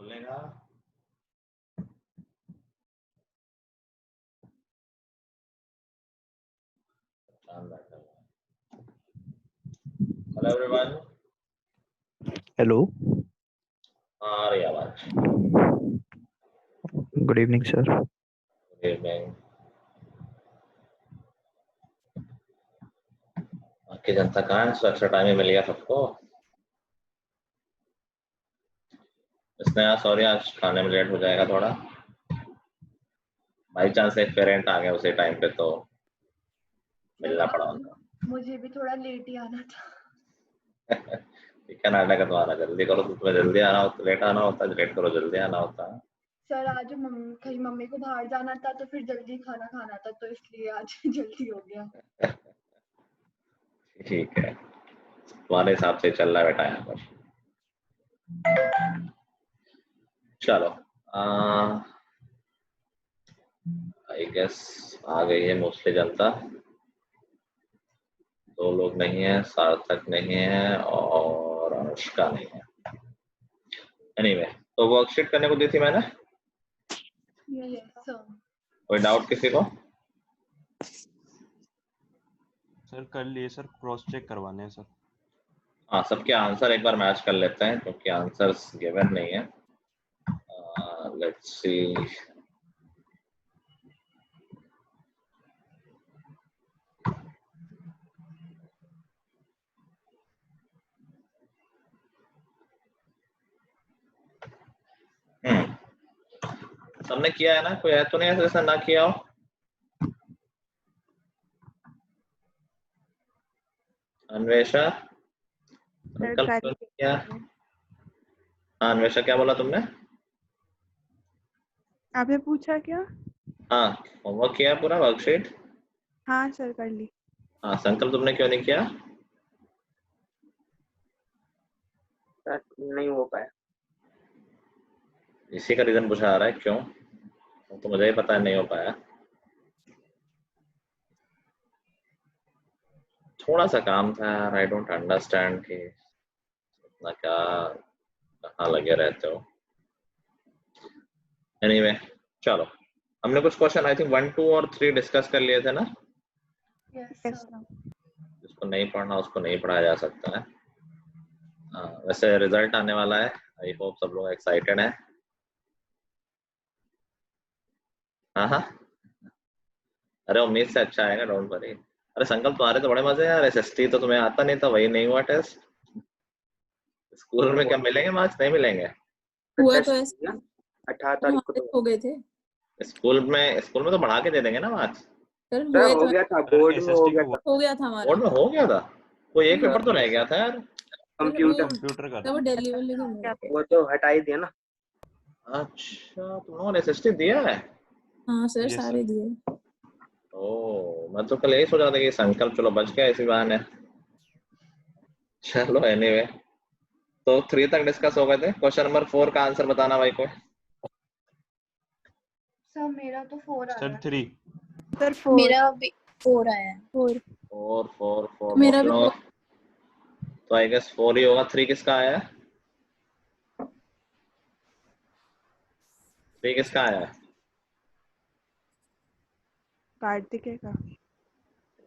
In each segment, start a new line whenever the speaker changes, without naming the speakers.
बोलेगा hello everyone.
Hello,
आ रही आवाज?
Good evening sir.
Good evening. आपकी जनता कहाँ है? सुरक्षा टाइम ही मिल गया सबको। इसने आज सॉरी, आज खाने में लेट हो जाएगा थोड़ा। बाई चांस एक पेरेंट आ गया उसी टाइम पे तो मिलना पड़ा उनका।
मुझे भी थोड़ा लेट ही आना था।
ठीक है, नाटक है तुम्हारा। जल्दी करो तो तुम्हें जल्दी आना होता, लेट आना होता, लेट करो जल्दी आना होता है।
सर आज कहीं मम्मी को बाहर जाना था तो फिर जल्दी खाना खाना था तो इसलिए आज जल्दी हो गया।
ठीक है, तुम्हारे हिसाब से चल रहा है बेटा यहाँ पर। चलो, आई गेस आ गई है मोस्टली जनता। 2 लोग नहीं है, सार्थक नहीं है और अनुष्का नहीं है। एनीवे, तो वर्कशीट करने को दी थी मैंने।
Yes sir.
कोई डाउट किसी को?
सर कर लिए सर, क्रॉस चेक करवाने हैं सर।
हाँ, सबके आंसर एक बार मैच कर लेते हैं क्योंकि आंसर्स गिवन नहीं है। Let's see. सबने किया है ना? कोई है तो नहीं ऐसे जैसा ना किया हो? अन्वेषा, संकल्प तो नहीं किया? हाँ अन्वेषा, क्या बोला तुमने?
आपने पूछा क्या?
हाँ, होमवर्क किया पूरा वर्कशीट?
हाँ सर कर ली।
हाँ, संकल्प तुमने क्यों नहीं किया?
नहीं हो पाया।
इसी का रीजन पूछा आ रहा है, क्यों? तो मुझे ही पता है नहीं हो पाया। थोड़ा सा काम था यार, आई डोंट अंडरस्टैंड कि इतना क्या कहाँ लगे रहते हो। एनीवे, चलो, हमने कुछ क्वेश्चन आई थिंक 1, 2 और 3 डिस्कस कर लिए थे ना।
Yes
yes
sir.
जिसको नहीं पढ़ना उसको नहीं पढ़ाया जा सकता है। वैसे रिजल्ट आने वाला है, आई होप सब लोग एक्साइटेड हैं। हाँ हाँ, अरे उम्मीद से अच्छा आएगा, डोंट वरी। अरे संकल्प, तुम्हारे तो बड़े मजे हैं यार। एसएसटी तो तुम्हें आता नहीं था, वही नहीं हुआ टेस्ट। स्कूल में क्या मिलेंगे मार्क्स? नहीं मिलेंगे।
हुआ तो ऐसा
18 तारीख को
हो गए थे
स्कूल में तो बढ़ा के दे देंगे ना मार्क्स।
सर,
तो
हुए
हो
तो
गया था, बोर्ड में हो गया था।
हो गया था हमारा।
बोर्ड में हो गया था? कोई एक पेपर तो रह गया था यार।
कंप्यूटर
का
वो दिल्ली वाले के
वो तो हटा ही दिया ना।
अच्छा, तुम लोगों ने एसएसटी दिया है?
हाँ सर,
Yes,
सारे
sir.
दिए।
ओ, मैं तो कल यही सोच रहा था कि संकल्प चलो बच गया इसी बहाने। चलो एनीवे, तो 3 तक डिस्कस हो गए थे। क्वेश्चन नंबर 4 का आंसर बताना भाई को।
सर मेरा तो 4 आ
सर
रहा है।
3।
सर 4
मेरा भी 4 आया है।
4
4 4 4
मेरा भी
बहुत लोग, तो आई गेस 4 ही होगा। 3 किसका आया है? 3 किसका आया है?
कार्तिक का।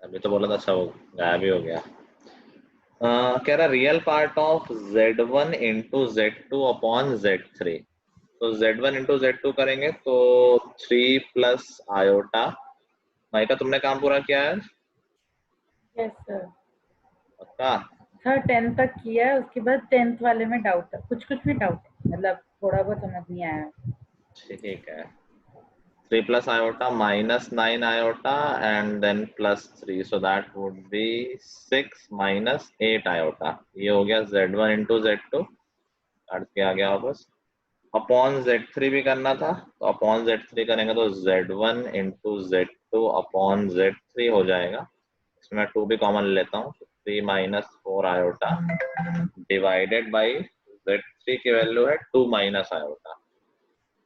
अभी तो बोला था, अच्छा वो गायब ही हो गया। कह रहा real part of z1 into z2 upon z3। तो z1 इंटू z2 करेंगे तो 3 प्लस आयोटा। माइका, तुमने काम पूरा किया है?
Yes sir.
पक्का?
सर 10th तक किया है, उसके बाद 10th वाले में डाउट है, कुछ भी डाउट है, मतलब थोड़ा बहुत समझ नहीं आया।
ठीक है, 3 plus iota minus 9 iota and then plus 3, so that would be 6 minus 8 iota. ये हो गया z1 इंटू z2, काट के आ गया वापस। अपॉन z3 भी करना था, तो अपॉन z3 करेंगे तो z1 into z2 upon z3 हो जाएगा। इसमें 2 भी कॉमन लेता हूँ, 3 minus 4 iota divided by z3 की वैल्यू है 2 माइनस आयोटा।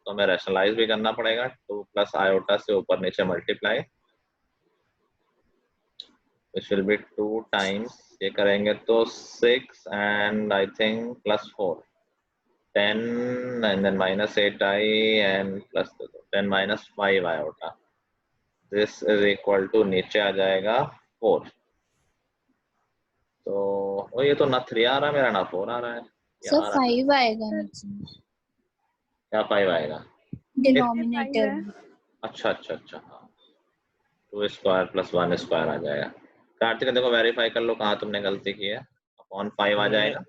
तो हमें रैशनलाइज भी करना पड़ेगा, 2 प्लस आयोटा से ऊपर नीचे multiply, which will be 2 times, ये करेंगे तो 6 and I think plus 4, 10 and then minus 8i and plus 10 minus 5 iota. This is equal to नीचे आ जाएगा 4. तो ओ ये तो ना 3 आ रहा है मेरा, ना 4 आ रहा है
सर
यार.
5 आएगा नीचे
क्या 5 आएगा?
डिनोमिनेटर में।
अच्छा अच्छा अच्छा, हाँ 2 स्क्वायर प्लस 1 स्क्वायर आ जाएगा. कार्तिक देखो वेरीफाई कर लो कहाँ तुमने गलती की है. अपॉन 5 आ जाएगा.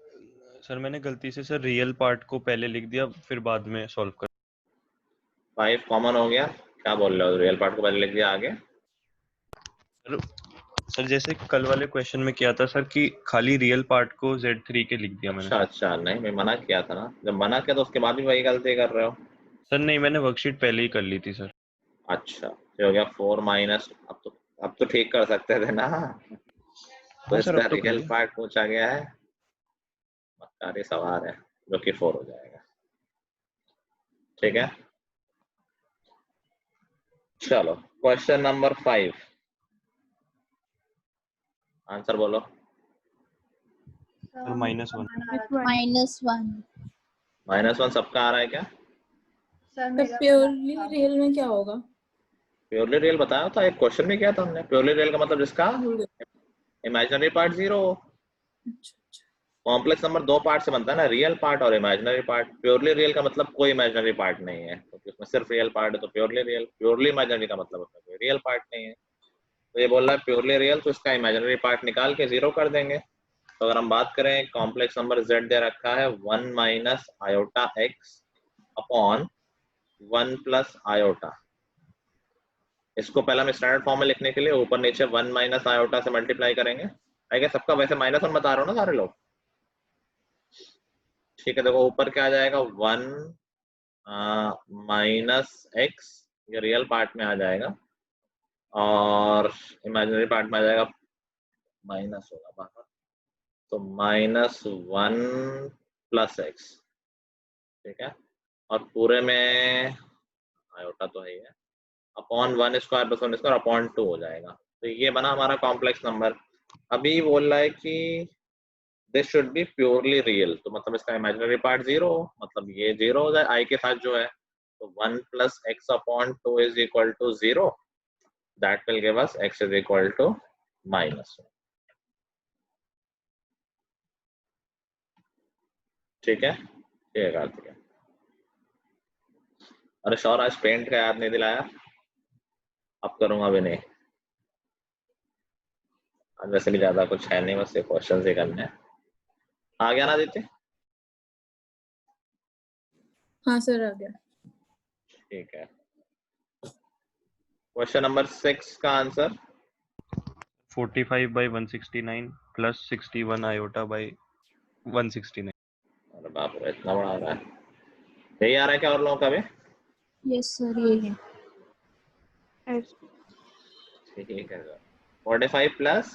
सर मैंने गलती से सर रियल पार्ट को पहले लिख दिया, फिर बाद में सॉल्व कर.
5 कॉमन हो गया. क्या बोल रहे हो? रियल पार्ट को पहले लिख दिया, आगे.
सर जैसे कल वाले क्वेश्चन में किया था सर कि खाली रियल पार्ट को Z3 के लिख दिया मैंने.
अच्छा अच्छा, नहीं मैं मना किया था ना. जब मना किया तो उसके बाद भी वही गलती कर रहे हो.
सर नहीं, मैंने वर्कशीट पहले ही कर ली थी सर.
अच्छा ये हो गया 4 माइनस. अब तो ठीक कर सकते थे ना. तो
सर,
इसका
अब तो
रियल
कर
पार्ट पूछा गया है, मक्कारी सवाल है, जो कि 4 हो जाएगा. ठीक है, चलो क्वेश्चन नंबर 5. आंसर बोलो.
सर -1.
-1
-1 सबका आ रहा है क्या?
सर
तो
मेरा
प्योरली रियल में क्या होगा?
प्योरली रियल बताया था, एक क्वेश्चन में किया था हमने. प्योरली रियल का मतलब जिसका इमेजिनरी पार्ट 0 हो. कॉम्प्लेक्स नंबर 2 पार्ट से बनता है ना, रियल पार्ट और इमेजिनरी पार्ट. प्योरली रियल का मतलब कोई इमेजिनरी पार्ट नहीं है, क्योंकि उसमें सिर्फ रियल पार्ट है. तो प्योरली रियल. प्योरली इमेजिनरी का मतलब उसमें कोई रियल पार्ट नहीं है. तो ये बोल रहा है प्योरली रियल, तो इसका इमेजिनरी पार्ट निकाल के 0 कर देंगे. तो अगर हम बात करें, कॉम्प्लेक्स नंबर z दे रखा है 1 minus iota x upon 1 plus iota. इसको पहले हम स्टैंडर्ड फॉर्म में लिखने के लिए ऊपर नीचे 1 माइनस आयोटा से मल्टीप्लाई करेंगे. आई गेस सबका वैसे -1 बता रहा हो ना सारे लोग. ठीक है, देखो ऊपर क्या आ जाएगा 1 माइनस x, ये रियल पार्ट में आ जाएगा, और इमेजिनरी पार्ट में आ जाएगा माइनस होगा बाहर. तो -1 प्लस x. ठीक है, और पूरे में आयोटा तो है ही है, upon 1 square plus 1 square upon 2 हो जाएगा. तो ये बना हमारा कॉम्प्लेक्स नंबर. अभी बोल रहा है कि this should be purely real, तो मतलब इसका इमेजिनरी पार्ट 0 हो, मतलब ये 0 हो जाए i के साथ जो है. तो 1 plus x upon 2 is equal to 0. That will give us x is equal to -1. ठीक है, ठीक है कार्तिक. अरे शौर, आज पेंट का याद नहीं दिलाया. अब करूंगा भी नहीं. आज वैसे भी ज्यादा कुछ है नहीं, बस ये क्वेश्चन ही करने हैं. आ गया ना दीदी?
हाँ सर आ गया।
ठीक है, क्वेश्चन नंबर 6 का आंसर
45/169 प्लस 61 आयोटा बाई 169.
अरे बाप रे, इतना बड़ा आ रहा है. यही आ रहा है क्या और लोगों का भी?
यस सर ये है।
ठीक है सर. 45 प्लस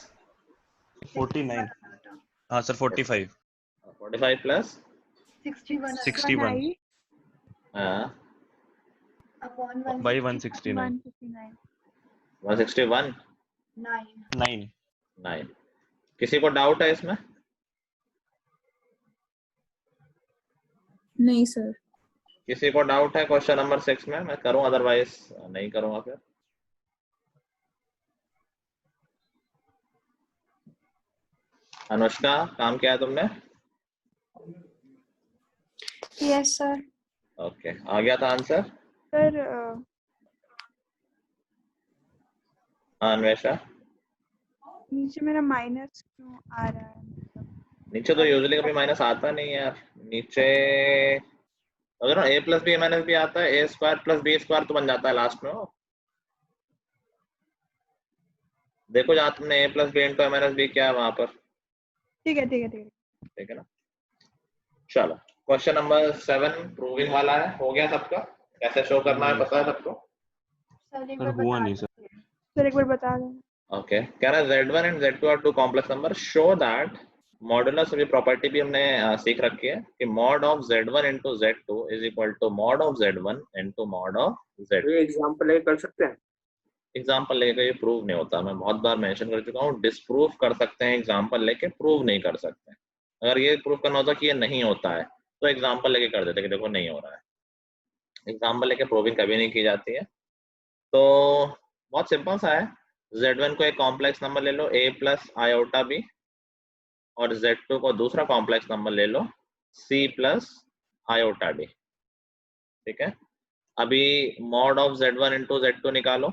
49. हाँ सर 45.
45 प्लस
61
हाँ
अपॉन
बाई 169.
161 9. किसी को डाउट है इसमें?
नहीं सर।
किसी को डाउट है क्वेश्चन नंबर 6 में? मैं करूं, अदरवाइज नहीं करूंगा फिर. अनुष्का, काम किया है तुमने?
Yes sir.
ओके, आ गया था आंसर?
सर
हाँ अन्वेषा.
नीचे मेरा माइनस क्यों आ रहा है?
नीचे तो यूजुअली कभी माइनस आता नहीं है यार. नीचे अगर ना a plus B minus B आता है, a square plus B square तो बन जाता है लास्ट में. देखो जहाँ तुमने a plus B into a minus B किया है वहां पर.
ठीक है ठीक है ठीक है।
ठीक है ना. चलो क्वेश्चन नंबर 7 प्रूविंग वाला है. हो गया सबका? कैसे शो करना है पता है सबको?
सर हुआ नहीं सर.
सर एक बार बता दें।
ओके, कह रहा है Z1 and Z2 are two complex number, show that modulus की प्रॉपर्टी भी हमने सीख रखी है कि mod of Z1 into Z2 is equal to mod of Z1 into mod of Z2.
ये एग्जांपल लेके कर सकते हैं?
एग्जांपल लेके ये प्रूव नहीं होता. मैं बहुत बार मेंशन कर चुका हूँ, डिसप्रूव कर सकते हैं, एग्जांपल लेके प्रूव नहीं कर सकते. अगर ये प्रूव करना होता कि ये नहीं होता है तो एग्जाम्पल लेके कर देते कि देखो नहीं हो रहा है। एग्जाम्पल लेके प्रूविंग कभी नहीं की जाती है। तो बहुत सिंपल सा है, Z1 को एक कॉम्प्लेक्स नंबर ले लो a प्लस आयोटा b, और Z2 को दूसरा कॉम्प्लेक्स नंबर ले लो c प्लस आयोटा d। ठीक है, अभी mod of Z1 into Z2 निकालो।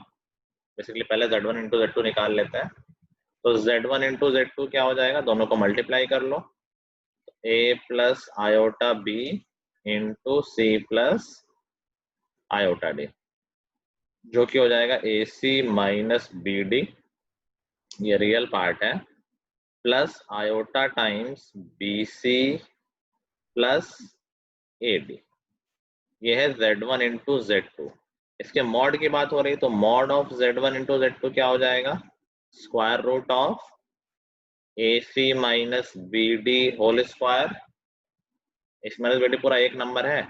बेसिकली पहले Z1 इंटू Z2 निकाल लेते हैं। तो Z1 इंटू Z2 क्या हो जाएगा, दोनों को मल्टीप्लाई कर लो, a plus iota b into c plus iota d, जो कि हो जाएगा AC माइनस BD, ये रियल पार्ट है, plus iota times BC plus AD, ये है Z1 इंटू Z2। इसके मॉड की बात हो रही, तो mod of Z1 into Z2 क्या हो जाएगा, square root of AC minus BD whole square, इस माइनस BD पूरा एक नंबर है,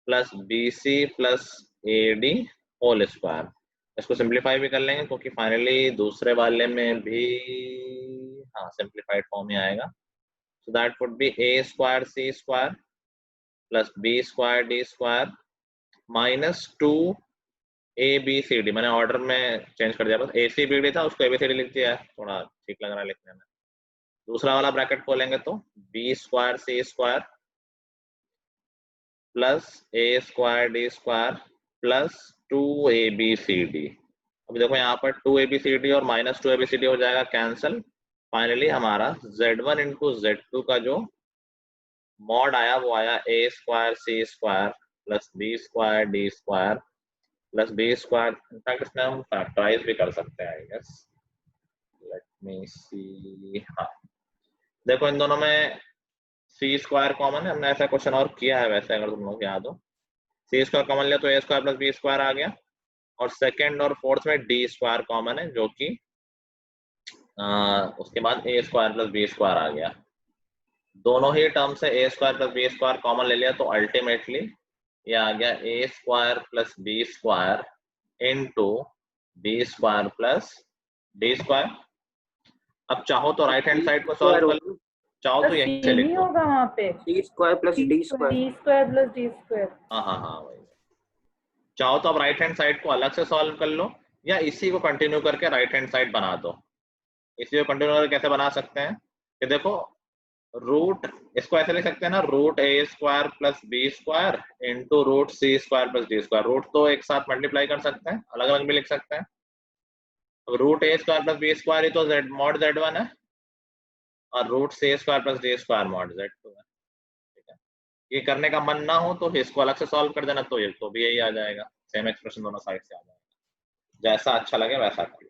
plus BC plus AD whole square. इसको सिंप्लीफाई भी कर लेंगे क्योंकि फाइनली दूसरे वाले में भी हाँ सिंप्लीफाइड फॉर्म में आएगा। सो that would B a square c square plus b square d square minus 2 ABCD, मैंने ऑर्डर में चेंज कर दिया, बस ACBD था उसको ABCD लिख दिया है, थोड़ा ठीक लग रहा है लिखने में। दूसरा वाला ब्रैकेट खोलेंगे तो b square c square plus a square d square plus 2ABCD। अभी देखो यहाँ पर 2ABCD और माइनस 2ABCD हो जाएगा कैंसिल। फाइनली हमारा Z1 इंटू Z2 का जो मॉड आया वो आया a square c square plus b square d square plus b square. In fact इसमें हम फैक्टराइज भी कर सकते हैं आई गेस, लेट मी सी। हाँ देखो इन दोनों में c स्क्वायर कॉमन है, हमने ऐसा क्वेश्चन और किया है वैसे, अगर तुम लोग याद हो। c स्क्वायर कॉमन लिया तो a square plus b square आ गया, और सेकंड और फोर्थ में d स्क्वायर कॉमन है, जो कि उसके बाद a square plus b square आ गया। दोनों ही टर्म से a square plus b square common ले लिया, तो अल्टीमेटली ये आ गया a square plus b square into b square plus d square. अब चाहो तो राइट हैंड साइड को सॉल्व कर लो, चाहो तो यहीं से लिख
नहीं
दो
होगा वहाँ पे
c square plus d square.
c square plus d square.
हाँ वही। चाहो तो आप राइट हैंड साइड को अलग से सॉल्व कर लो, या इसी को कंटिन्यू करके राइट हैंड साइड बना दो। इसी को कंटिन्यू करके कैसे बना सकते हैं कि देखो रूट, इसको ऐसे लिख सकते हैं ना, root a square plus b square into root c square plus d square. Root तो एक साथ मल्टीप्लाई कर सकते हैं, अलग अलग भी लिख सकते हैं। अब root a square plus b square ही तो z मॉड Z1 है, और root c square plus d square mod Z2 है। ठीक है, ये करने का मन ना हो तो इसको अलग से सॉल्व कर देना, तो ये तो भी यही आ जाएगा, सेम एक्सप्रेशन दोनों साइड से आ जाएगा, जैसा अच्छा लगे वैसा करो।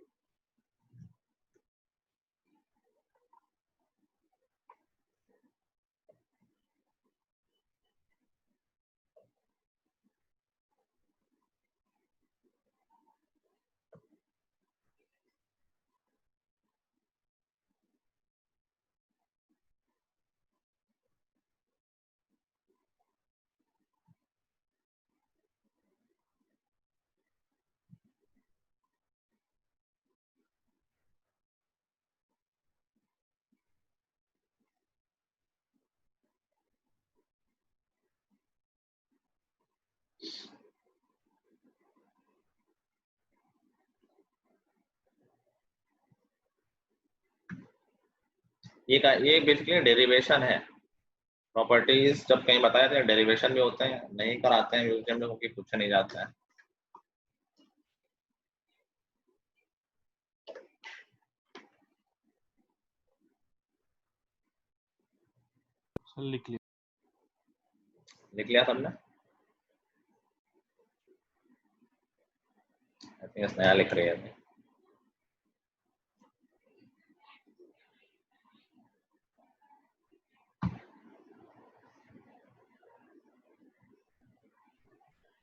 ये बेसिकली डेरिवेशन है। प्रॉपर्टीज जब कहीं बताया थे डेरिवेशन भी होते हैं, नहीं कराते हैं म्यूजियम में क्योंकि पूछा नहीं जाता है।
लिख
लिया सबने? आई थिंक नया लिख रही है।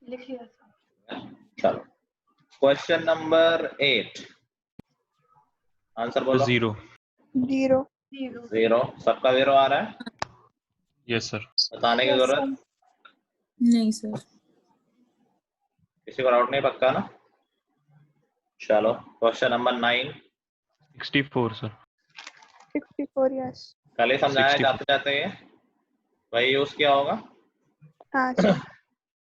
लिख लिया सर।
चलो क्वेश्चन नंबर 8, आंसर बोलो।
0।
0
0, सबका 0 आ रहा है,
यस सर।
बताने की जरूरत
नहीं सर।
किसी को डाउट नहीं, पक्का ना? चलो क्वेश्चन नंबर 9।
64 सर।
64 यस।
कल ही समझाया
64।
जाते जाते ये वही यूज किया होगा।
हाँ सर।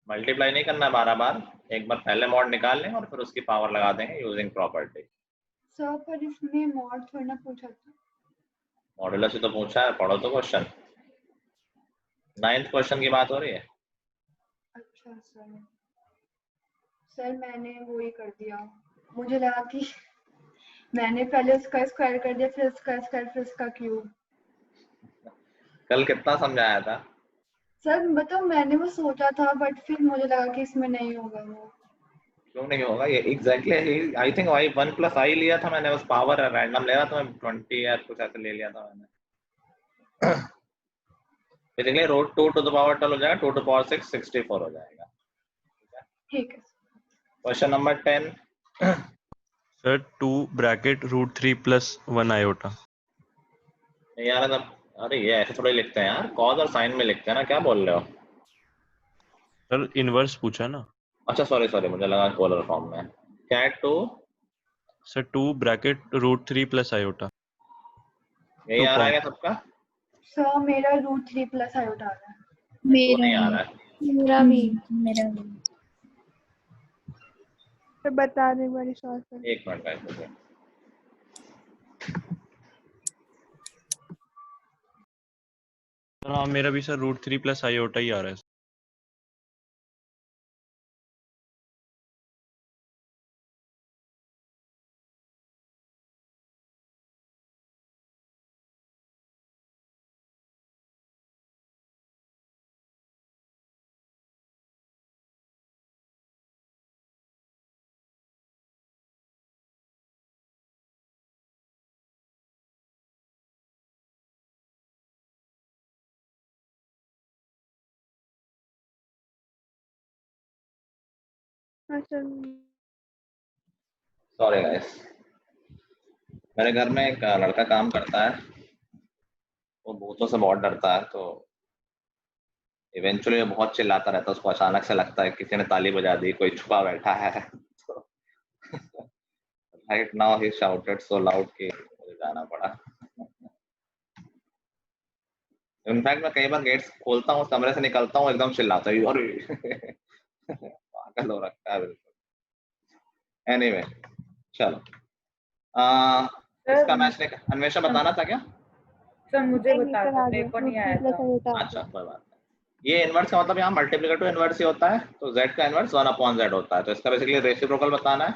मल्टीप्लाई नहीं करना है 12 बार, एक बार पहले मॉड निकाल लेंगे और फिर उसकी पावर लगा देंगे यूजिंग प्रॉपर्टी।
सर पर इसमें मॉड थोड़ा ना पूछा था।
मॉड्यूलस से तो पूछा है, पढ़ो तो क्वेश्चन। 9th क्वेश्चन की बात हो रही है।
अच्छा सर, सर मैंने वो ही कर दिया, मुझे लगा कि मैंने पहले उसका स्क्वायर कर दिया, फिर उसका स्क्वायर, फिर उसका क्यूब।
कल कितना समझाया था?
सर मतलब मैंने वो सोचा था, बट फिर मुझे लगा कि इसमें नहीं होगा वो।
क्यों नहीं होगा? ये exactly I think I 1 + i लिया था मैंने, बस पावर रैंडम ले रहा था मैं, 20 या कुछ ऐसे ले लिया था मैंने। Basically root 2 to the power 12 हो जाएगा, 2 to the power 6 64 हो जाएगा।
ठीक है।
Question number 10।
Sir 2 bracket √3 + 1 iota.
यार मतलब अरे ये ऐसे थोड़े लिखते हैं यार, कॉस और साइन में लिखते हैं ना, क्या बोल रहे हो?
सर इनवर्स पूछा ना।
अच्छा सॉरी मुझे लगा पोलर फॉर्म में। कैट 2
सर 2 ब्रैकेट √3 + आयोटा।
यही आ रहा है क्या सबका?
सर मेरा √3 + आयोटा आ रहा है।
तो नहीं आ रहा है।
मेरा भी।
तो बता दे बड़ी सॉल्व कर।
एक मिनट का मुझे।
हाँ मेरा भी सर √3 + आयोटा ही आ रहा है।
हाँ सर।
सॉरी गाइस, मेरे घर में एक लड़का काम करता है, वो भूतों से बहुत डरता है, तो इवेंचुअली बहुत चिल्लाता रहता है। उसको अचानक से लगता है किसी ने ताली बजा दी, कोई छुपा बैठा है। तो right now he shouted so loud कि मुझे जाना पड़ा। इनफैक्ट मैं कई बार गेट्स खोलता हूँ, कमरे से निकलता हूँ, एकदम चिल्लाता है और पागल हो रखा है बिल्कुल। एनीवे चलो, इसका मैच अन्वेषा बताना था क्या?
सर मुझे
नहीं
बता
सर
दो,
आ
मेरे
गया,
को नहीं
√3
आया
+
था।
आयोटा आ
अच्छा
गया।
कोई बात नहीं। ये इनवर्स का मतलब यहाँ मल्टीप्लिकेटिव इनवर्स ही होता है, तो z का इनवर्स 1/z होता है, तो इसका बेसिकली रेसिप्रोकल बताना है।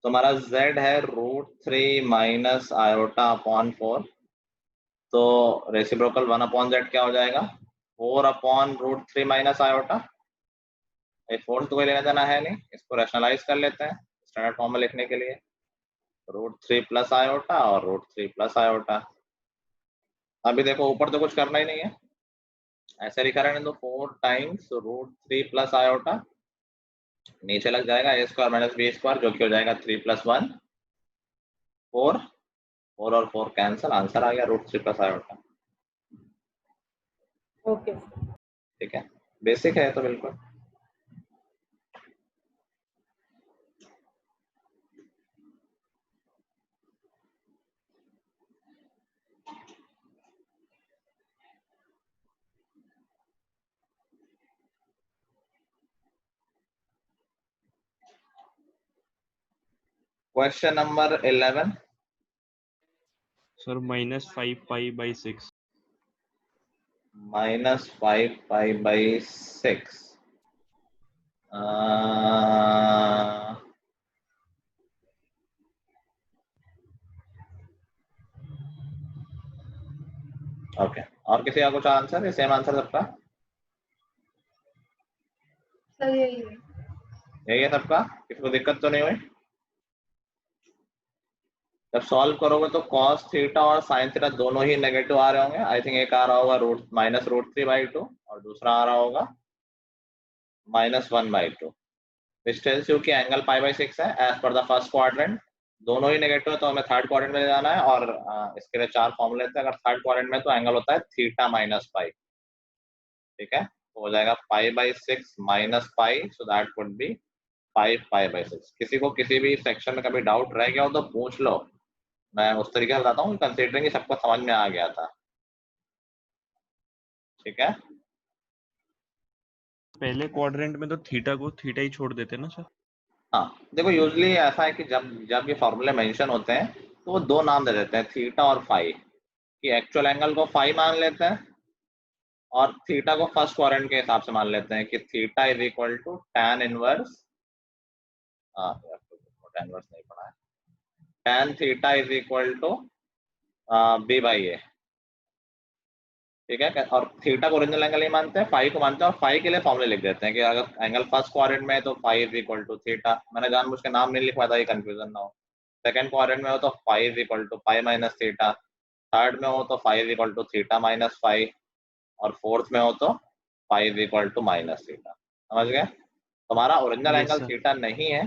तो हमारा z है √3 - आयोटा/4, तो रेसिप्रोकल 1/z क्या हो जाएगा? 4/√3 - आयोटा। ये 4 तो कोई लेना देना है नहीं, इसको रैशनलाइज कर लेते हैं स्टैंडर्ड फॉर्म में लिखने के लिए। √3 + आयोटा और √3 + आयोटा। अभी देखो ऊपर तो कुछ करना ही नहीं है, ऐसे लिखा रहने दो, 4 टाइम्स √3 + आयोटा, नीचे लग जाएगा a² - b² जो कि हो जाएगा 3 + 1 4, 4 और 4 कैंसिल, आंसर आ गया √3 + आयोटा।
ओके।
ठीक है, बेसिक है तो बिल्कुल। Question number 11।
सर -5 π/6।
-5 π/6। ओके, और किसी का कुछ आंसर है? सेम आंसर सबका
सर यही है।
यही है सबका, किसी को दिक्कत तो नहीं हुई? जब सॉल्व करोगे तो cos थीटा और sin थीटा दोनों ही नेगेटिव आ रहे होंगे। आई थिंक एक आ रहा होगा -√3/2 और दूसरा आ रहा होगा -1/2, which tells you कि एंगल π/6 है as per the first quadrant. दोनों ही नेगेटिव है तो हमें थर्ड क्वाड्रेंट में जाना है, और इसके लिए 4 फॉर्मूले थे। अगर थर्ड क्वाड्रेंट में तो एंगल होता है थीटा -π। ठीक है, तो हो जाएगा π/6 -π, सो दैट वुड बी 5 π/6। किसी को किसी भी सेक्शन में कभी डाउट रह गया हो तो पूछ लो, मैं उस तरीके से बताता हूँ कंसीडरिंग सबको समझ में आ गया था। ठीक है,
पहले क्वाड्रेंट में तो थीटा को थीटा ही छोड़ देते ना सर।
हाँ देखो यूजली ऐसा है कि जब जब ये फॉर्मूले मेंशन होते हैं तो वो दो नाम दे देते हैं, थीटा और फाई, कि एक्चुअल एंगल को फाई मान लेते हैं और थीटा को फर्स्ट क्वाड्रेंट के हिसाब से मान लेते हैं कि theta is equal to tan inverse, हाँ tan इनवर्स नहीं पढ़ा है, tan theta is equal to b by a, ठीक है। और थीटा को ओरिजिनल एंगल नहीं मानते हैं, फाई को मानते हैं, और फाई के लिए फॉर्मूले लिख देते हैं कि अगर एंगल फर्स्ट क्वाड्रेंट में है तो phi is equal to theta, मैंने जानबूझ के नाम नहीं लिखवाया था ये कंफ्यूजन ना हो। सेकंड क्वाड्रेंट में हो तो phi is equal to pi minus theta, third में हो तो phi is equal to theta minus phi, और फोर्थ में हो तो phi is equal to minus theta. समझ गए? तुम्हारा original
yes
angle
sir.
Theta नहीं है,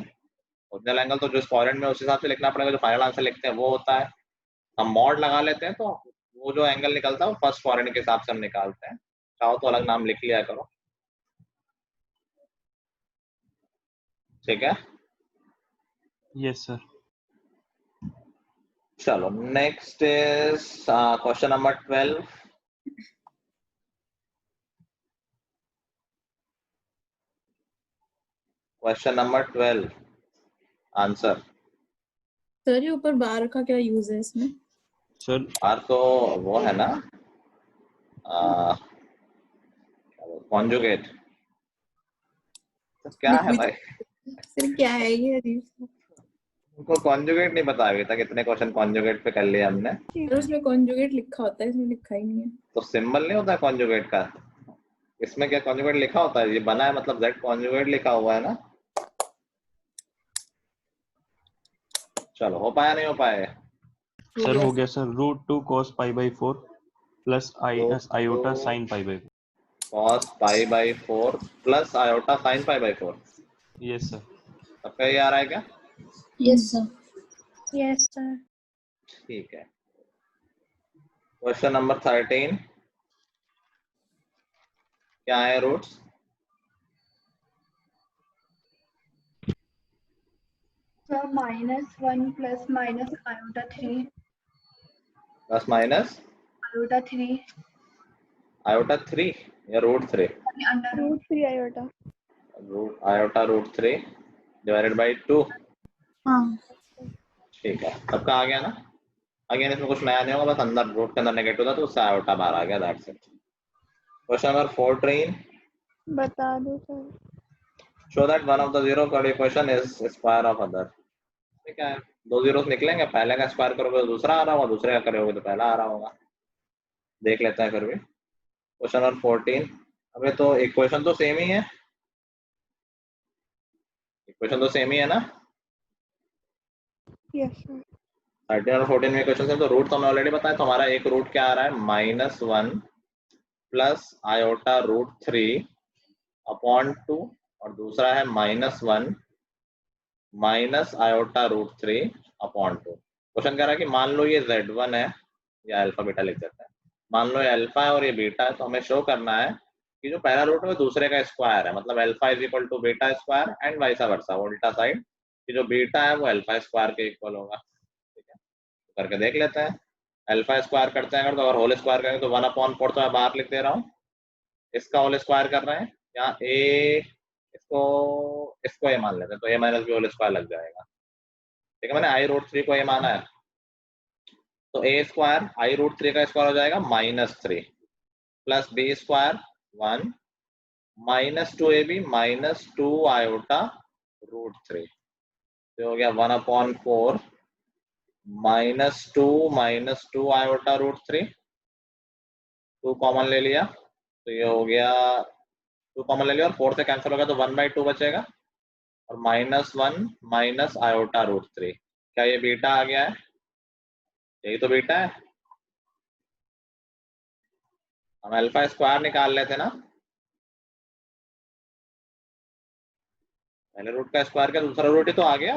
ओरिजिनल एंगल तो जो क्वाड्रेंट में उस हिसाब से लिखना पड़ेगा, जो फाइनल आंसर लिखते हैं वो होता है। हम मॉड लगा लेते हैं तो वो जो एंगल निकलता है वो फर्स्ट क्वाड्रेंट के हिसाब से हम निकालते हैं, चाहो तो अलग नाम लिख लिया करो, ठीक है।
Yes sir.
चलो next is question number 12। Question number 12 answer.
Sir ये ऊपर बार का क्या यूज है इसमें?
सर
आर तो वो है ना कॉन्जुगेट, तो क्या है भाई,
सर क्या है ये अजीब सा?
उनको कॉन्जुगेट नहीं पता अभी तक, इतने क्वेश्चन कॉन्जुगेट पे कर लिए हमने।
सर उसमें कॉन्जुगेट लिखा होता है, इसमें लिखा ही नहीं है।
तो सिंबल नहीं होता कॉन्जुगेट का, इसमें क्या कॉन्जुगेट लिखा होता है, ये बना है मतलब जेड कॉन्जुगेट लिखा हुआ है ना। चलो हो पाया नहीं हो पाया?
सर हो गया sir, √2 cos π/4 plus iota sin π/4।
cos pi by 4 plus iota sine pi by 4।
Yes sir.
सबका ये आ रहा है क्या?
Yes sir.
Yes sir.
ठीक है। क्वेश्चन नंबर 13 क्या है roots?
Sir -1 plus minus iota 3
plus minus
iota 3
iota 3 या √3?
Under root
√3 iota.
Root iota √3 divided by 2।
हाँ
ठीक है, सबका आ गया ना? अगेन इसमें कुछ नया नहीं होगा, बस अंदर रूट के अंदर नेगेटिव था तो उससे आयोटा बाहर आ गया, दैट्स इट। क्वेश्चन नंबर 14
बता दो sir.
Show that one of the zero cord equation is square of other. क्या है, दो जीरोस निकलेंगे, पहले का स्क्वायर करोगे तो दूसरा आ रहा होगा, दूसरे का करोगे तो पहला आ रहा होगा, देख लेते हैं फिर भी। क्वेश्चन नंबर 14, अबे तो इक्वेशन तो सेम ही है, इक्वेशन तो सेम ही है ना,
यस सर।
13 और 14 में इक्वेशन सेम, तो रूट तो हमें ऑलरेडी पता है, तो हमारा एक रूट क्या आ रहा है -1 प्लस आयोटा √3 अपॉन 2, और दूसरा है -1 माइनस आयोटा √3 अपॉन 2। क्वेश्चन कह रहा है कि मान लो ये Z1 है, या अल्फा बीटा लिख देते हैं, मान लो ये अल्फा है और ये बीटा है, तो हमें शो करना है कि जो पहला रूट है वो दूसरे का स्क्वायर है, मतलब alpha is equal to beta square and vice versa, उल्टा साइड कि जो बीटा है वो अल्फा स्क्वायर के इक्वल होगा। ठीक है, तो करके देख लेते हैं। अल्फा स्क्वायर करते हैं अगर, तो अगर होल स्क्वायर करेंगे तो 1/4 तो मैं बाहर लिख दे रहा हूँ, इसका होल स्क्वायर कर रहे हैं, यहाँ ए इसको इसको ए मान लेते हैं, तो ए माइनस बी होल स्क्वायर लग जाएगा। ठीक है, मैंने i√3 को ए माना है, तो ए स्क्वायर i√3 का स्क्वायर हो जाएगा -3 plus B square 1 -2ab -2 iota √3, तो हो गया 1/4 -2 आयोटा √3, 2 कॉमन ले लिया तो ये हो गया 2 कॉमन ले लिया और 4 से कैंसिल हो गया तो 1/2 बचेगा, और -1 माइनस आयोटा √3, क्या ये बीटा आ गया है? यही तो बीटा है, हम अल्फा स्क्वायर निकाल लेते ना, पहले रूट का स्क्वायर का दूसरा रूट ही तो आ गया,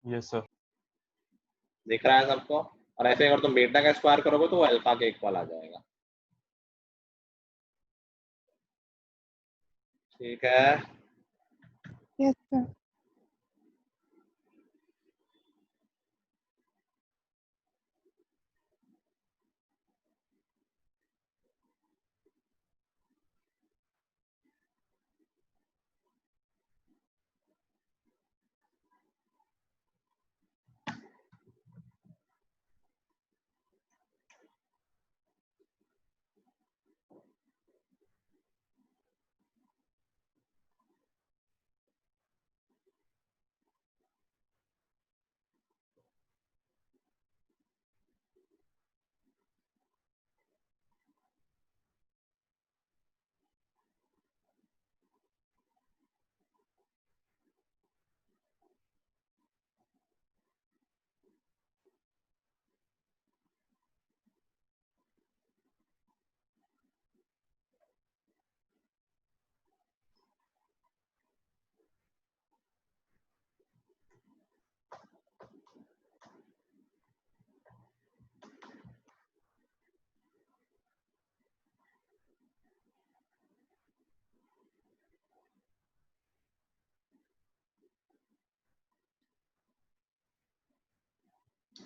यस सर।
दिख रहा है सबको। और ऐसे अगर तुम बीटा का स्क्वायर करोगे तो वो अल्फा के इक्वल आ जाएगा। ठीक है,
यस सर।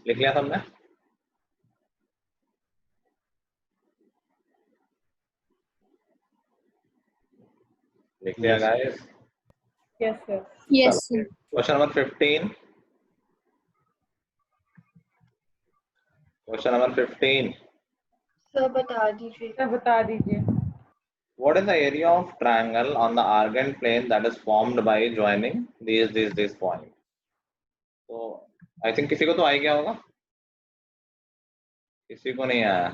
लिख लिया सबने? लिख लिया
Yes.
Guys?
Yes sir.
Yes
चलो question number 15। Question number 15।
Sir बता दीजिए।
सर बता दीजिए।
What is the area of triangle on the Argand plane that is formed by joining these points? तो आई थिंक किसी को तो आ ही गया होगा, किसी को नहीं आया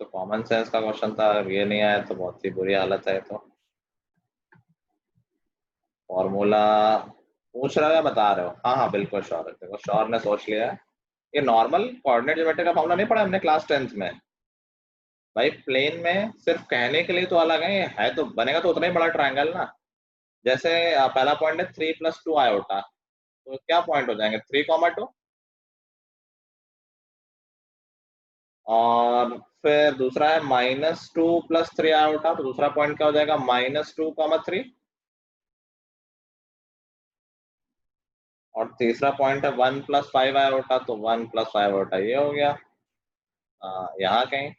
तो कॉमन सेंस का क्वेश्चन था, ये नहीं आया तो बहुत ही बुरी हालत है। तो फॉर्मूला पूछ रहे हो या बता रहे हो? हाँ हाँ बिल्कुल श्योर है, देखो श्योर ने सोच लिया है। ये नॉर्मल कोऑर्डिनेट ज्योमेट्री का फॉर्मूला नहीं पढ़ा हमने क्लास 10th में भाई? प्लेन में सिर्फ कहने के लिए तो अलग है तो बनेगा तो उतना ही बड़ा ट्रायंगल ना। जैसे पहला पॉइंट है 3 + 2 आयोटा, तो क्या पॉइंट हो जाएंगे 3, 2। और फिर दूसरा है -2 + 3 आयोटा, तो दूसरा पॉइंट क्या हो जाएगा -2, 3। और तीसरा पॉइंट है 1 + 5 आयोटा, तो 1 + 5 आयोटा ये हो गया यहाँ कहीं।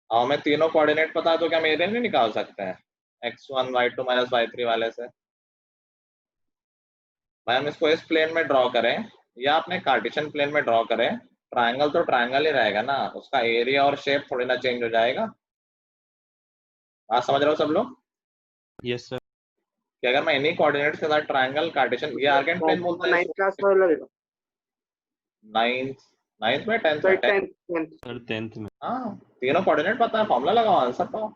अब हमें तीनों कोऑर्डिनेट पता है तो क्या हम एरिया नहीं निकाल सकते हैं x1 y2 - y3 वाले से? भाई हम इसको इस प्लेन में ड्रॉ करें या अपने कार्टेशियन प्लेन में ड्रॉ करें, ट्रायंगल तो ट्रायंगल ही रहेगा ना, उसका एरिया और शेप थोड़ी ना चेंज हो जाएगा। बात समझ रहे हो सब लोग?
Yes sir.
कि अगर मैं इन्हीं कोऑर्डिनेट्स के साथ ट्रायंगल कार्टेशियन, ये आर्गेंट प्लेन बोलते हैं
9th क्लास में लगेगा
9th में 10th
सर,
में
10th
Sir 10th में.
हाँ तीनों कोऑर्डिनेट पता है, फॉर्मूला लगाओ आंसर पाओ।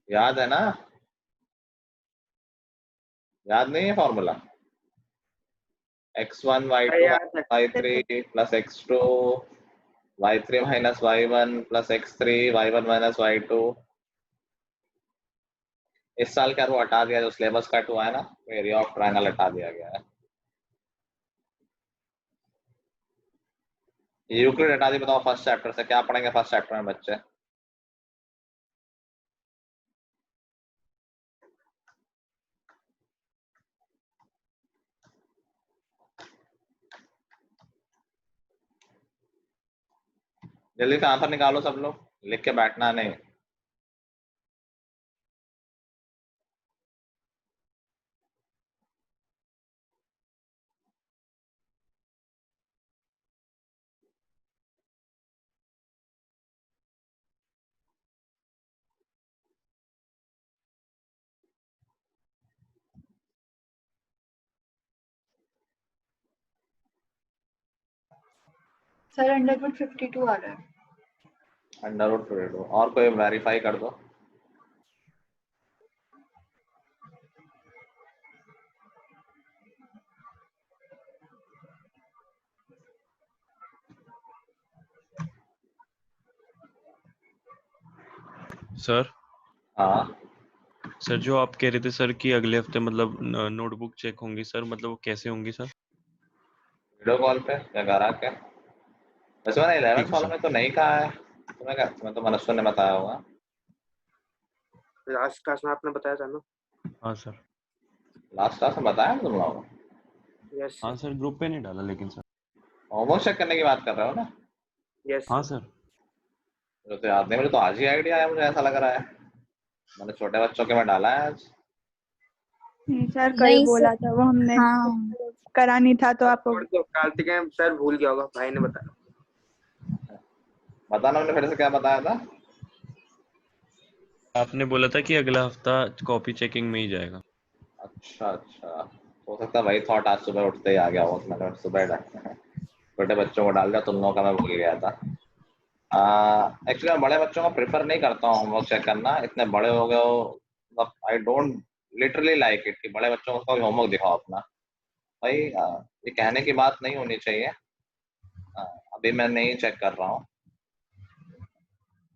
याद है ना? याद नहीं है formula? x1 y2 y3 + x2 y3 - y1 + x3 y1 - y2। इस साल क्या वो हटा दिया, जो सिलेबस कट हुआ है ना, एरिया ऑफ ट्रायंगल हटा दिया गया है। यूक्लिड हटा दी, बताओ फर्स्ट चैप्टर से क्या पढ़ेंगे फर्स्ट चैप्टर में बच्चे? जल्दी से आंसर निकालो सब लोग, लिख के बैठना नहीं।
सर √52 आ रहा है।
√52 और कोई वेरीफाई कर दो।
सर
हाँ
सर जो आप कह रहे थे सर कि अगले हफ्ते मतलब नोटबुक चेक होंगी सर, मतलब वो कैसे होंगी सर?
वीडियो कॉल पे या घर आके? वैसे मैंने 11th
ठीक है
वालों
सर.
में तो नहीं कहा है, तुम्हें तो मनस्वी ने बताया होगा।
लास्ट क्लास में आपने बताया था ना।
हाँ सर.
लास्ट क्लास में बताया तुम लोगों को?
यस
हाँ सर ग्रुप पे नहीं डाला लेकिन सर.
होमवर्क चेक करने की बात कर रहे हो ना?
यस
हाँ सर.
मुझे तो याद नहीं, मुझे तो आज ही आइडिया आया, मुझे ऐसा लग रहा है मैंने छोटे बच्चों के में डाला है आज।
नहीं सर, कल
नहीं
बोला
सर।
था वो हमने,
हाँ
करा नहीं था तो आप
तो कार्तिक सर भूल गया होगा, भाई ने बताया।
बताना मैंने फिर से क्या बताया था?
आपने बोला था कि अगला हफ्ता कॉपी चेकिंग में ही जाएगा.
अच्छा हो सकता है वही थॉट आज सुबह उठते ही आ गया हो, मैंने सुबह छोटे बच्चों को डाल दिया, तुम लोगों का मैं भूल गया था। एक्चुअली मैं बड़े बच्चों को प्रेफर नहीं करता हूँ होमवर्क चेक करना, इतने बड़े हो गए हो, I don't literally like it कि बड़े बच्चों को होमवर्क दिखाओ अपना। भाई ये कहने की बात नहीं होनी चाहिए। अभी मैं नहीं चेक कर रहा हूँ,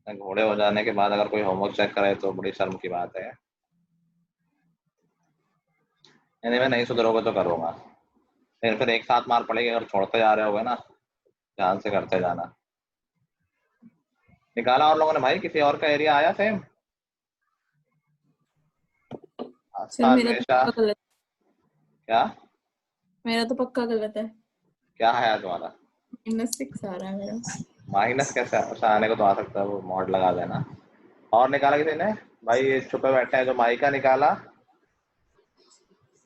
घोड़े हो जाने के बाद अगर कोई होमवर्क चेक करे तो बड़ी शर्म की बात है। मैं नहीं सुधरोगे तो करूँगा, लेकिन फिर एक साथ मार पड़ेगी अगर छोड़ते जा रहे होगे ना, ध्यान से करते जाना। निकाला और लोगों ने भाई? किसी और का एरिया आया सेम?
सर मेरा तो
हमेशा
गलत।
क्या
मेरा तो पक्का गलत है।
क्या है तुम्हारा?
-6 आ रहा है मेरा।
माइनस कैसे आने को तो आ सकता है, वो मॉड लगा देना। और निकाला किसी ने? भाई ये छुपे बैठे हैं जो माई का निकाला।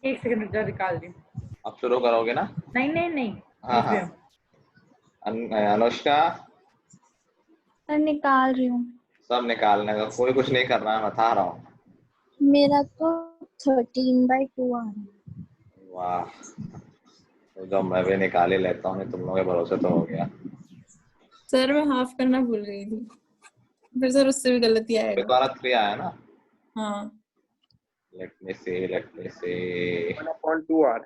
1 सेकंड रुक जा, निकाल दी।
अब शुरू करोगे ना?
नहीं
हाँ हाँ। अनुष्का
सर निकाल रही हूँ।
सब निकालने का, कोई कुछ नहीं कर रहा है, बता रहा हूँ।
मेरा तो 13/2 आ रहा है।
वाह, तो जब मैं भी निकाल ही लेता हूँ, तुम लोगों के भरोसे तो हो गया।
सर मैं हाफ करना भूल गई थी, फिर सर उससे भी गलती आएगा।
तुम्हारा 3 आया ना?
हाँ
लेट मी सी
1/2 आर।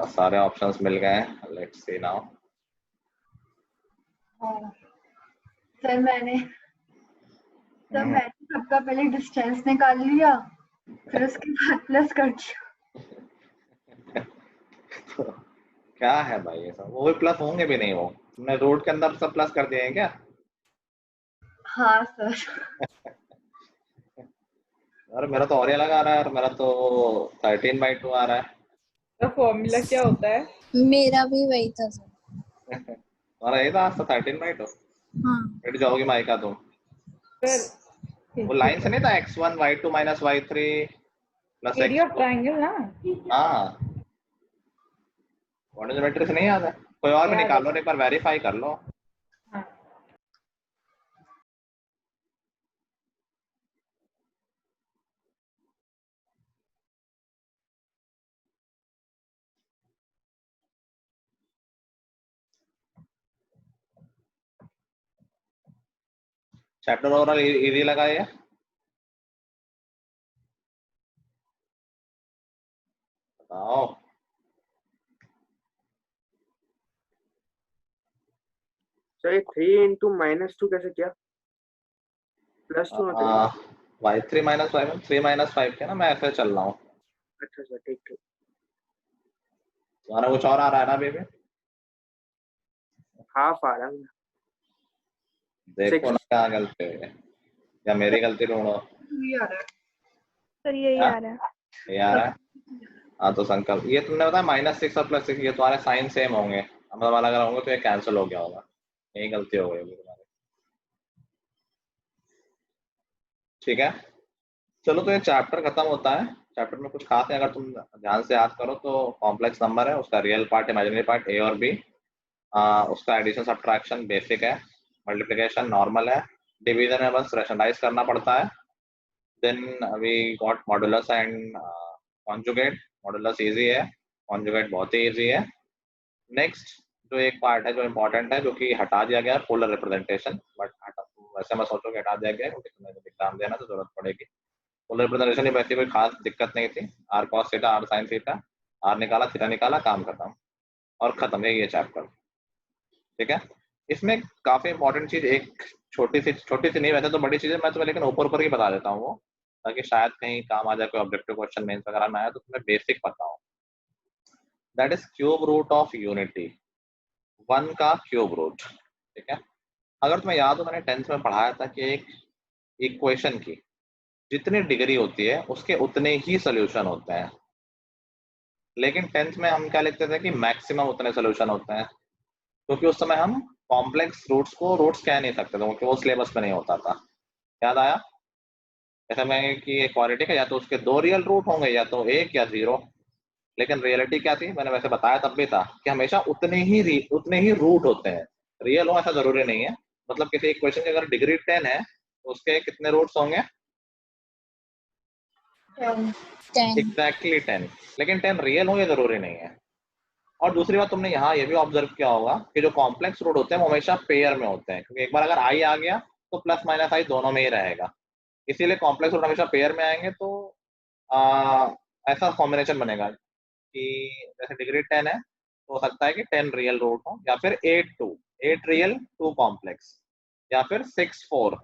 सारे ऑप्शंस मिल गए हैं। Let's see now.
सर मैंने सबका पहले डिस्टेंस निकाल लिया, फिर उसके बाद प्लस कर दिया।
तो क्या है भाई ये सब? वो भी प्लस होंगे भी नहीं, वो तुमने रूट के अंदर सब प्लस कर दिए हैं क्या?
हाँ सर।
अरे मेरा तो और ही अलग आ रहा है, और मेरा तो 13/2 आ रहा है।
तो फॉर्मूला क्या होता है?
मेरा भी वही था सर।
तुम्हारा ये था 13/2।
हाँ
बैठ जाओगी माइका तुम।
सर
वो लाइन से नहीं था x1 y2 - y3 plus
area of
x4?
Triangle ना?
हाँ, ज्योमेट्री से नहीं याद है? कोई और भी
याद
निकालो,
है।
एक बार वेरीफाई कर लो।
हाँ
चैप्टर ओवरऑल इजी लगा ये? बताओ।
सर ये 3 × -2 कैसे किया? +2 ना 3?
y3 - y1 3 - 5 थे ना, मैं ऐसे चल रहा हूँ।
अच्छा सर, ठीक ठीक।
तुम्हारा कुछ और आ रहा है ना बेबी?
हाफ आ रहा है।
देखो ना क्या गलती है, या मेरी गलती ढूंढो।
ये आ रहा है।
सर यही
हाँ?
आ रहा है।
ये आ रहा है। हाँ तो संकल्प, ये तुमने बताया -6 और +6, ये तुम्हारे साइन सेम होंगे, मतलब अलग अलग होंगे, तो ये कैंसिल हो गया होगा। यही गलती हो गई होगी तुम्हारी। ठीक है, चलो तो ये चैप्टर खत्म होता है। चैप्टर में कुछ खास है, अगर तुम ध्यान से याद करो तो कॉम्प्लेक्स नंबर है, उसका real part imaginary part A और बी, उसका एडिशन सब्ट्रैक्शन बेसिक है, मल्टीप्लिकेशन नॉर्मल है, डिवीजन में बस रैशनलाइज करना पड़ता है। Then we got modulus and conjugate. Modulus easy है, कॉन्जुगेट बहुत ही इजी है। नेक्स्ट जो एक पार्ट है जो इम्पोर्टेंट है, जो कि हटा दिया गया है, पोलर रिप्रेजेंटेशन, बट वैसे मैं सोचो कि हटा दिया गया है क्योंकि तुम्हें जब एग्जाम देना तो जरूरत पड़ेगी। पोलर रिप्रेजेंटेशन की वैसे कोई खास दिक्कत नहीं थी, r cos theta r sin theta, r निकाला थीटा निकाला, काम खत्म और खत्म है ये चैप्टर। ठीक है, इसमें काफी इंपॉर्टेंट चीज एक छोटी सी नहीं, वैसे तो बड़ी चीज है, मैं तुम्हें लेकिन ऊपर ही बता देता हूँ वो, ताकि शायद कहीं काम आ जाए, कोई ऑब्जेक्टिव क्वेश्चन मेंस वगैरह में आया तो तुम्हें बेसिक पता हो। That is cube root of unity, 1 का क्यूब रूट। ठीक है, अगर तुम्हें याद हो मैंने 10th में पढ़ाया था कि एक इक्वेशन की जितनी डिग्री होती है उसके उतने ही सोल्यूशन होते हैं, लेकिन 10th में हम क्या लिखते थे कि मैक्सिमम उतने सोल्यूशन होते हैं, क्योंकि उस समय हम कॉम्प्लेक्स रूट्स को रूट्स कह नहीं सकते थे, क्योंकि वो सिलेबस में नहीं होता था। याद आया? ऐसा में कि क्वालिटी का या तो उसके 2 रियल रूट होंगे या तो 1 या 0, लेकिन रियलिटी क्या थी, मैंने वैसे बताया तब भी था कि हमेशा उतने ही रूट होते हैं। रियल हो ऐसा जरूरी नहीं है, मतलब किसी इक्वेशन की अगर डिग्री 10 है तो उसके कितने रूट्स होंगे?
10।
एग्जैक्टली 10, लेकिन 10 रियल हो ये जरूरी नहीं है। और दूसरी बात तुमने यहाँ ये भी ऑब्जर्व किया होगा कि जो कॉम्प्लेक्स रूट होते हैं वो हमेशा पेयर में होते हैं, क्योंकि एक बार अगर आई आ गया तो प्लस माइनस आई दोनों में ही रहेगा, इसीलिए कॉम्प्लेक्स रूट हमेशा पेयर में आएंगे। तो ऐसा कॉम्बिनेशन बनेगा कि जैसे डिग्री 10 है तो हो सकता है कि 10 रियल रूट हो, या फिर 8 रियल 2 कॉम्प्लेक्स, या फिर 6 4,